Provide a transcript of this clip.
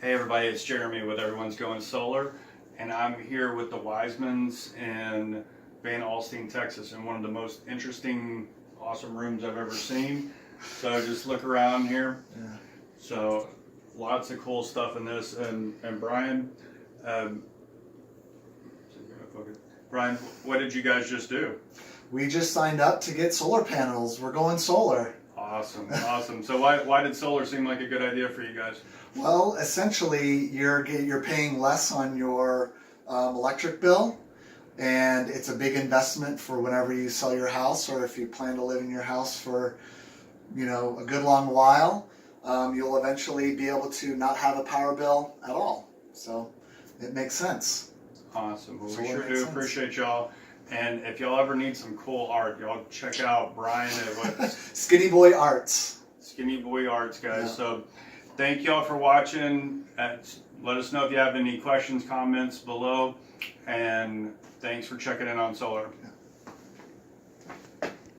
Hey everybody, it's Jeremy with Everyone's Going Solar, and I'm here with the Wisemans in Van Alstyne, Texas, in one of the most interesting, awesome rooms I've ever seen. So just look around here. Yeah. So lots of cool stuff in this, and Brian, Brian, what did you guys just do? We just signed up to get solar panels. We're going solar. Awesome, awesome. So why did solar seem like a good idea for you guys? Well, essentially, you're paying less on your electric bill, and it's a big investment for whenever you sell your house, or if you plan to live in your house for, a good long while. You'll eventually be able to not have a power bill at all. So it makes sense. Awesome. Well, we Solar sure makes do sense. appreciate y'all. And if y'all ever need some cool art, y'all check out Brian at what Skinny Boy Arts. Skinny Boy Arts, guys. Yeah. So thank y'all for watching. Let us know if you have any questions, comments below. And thanks for checking in on Solar. Yeah.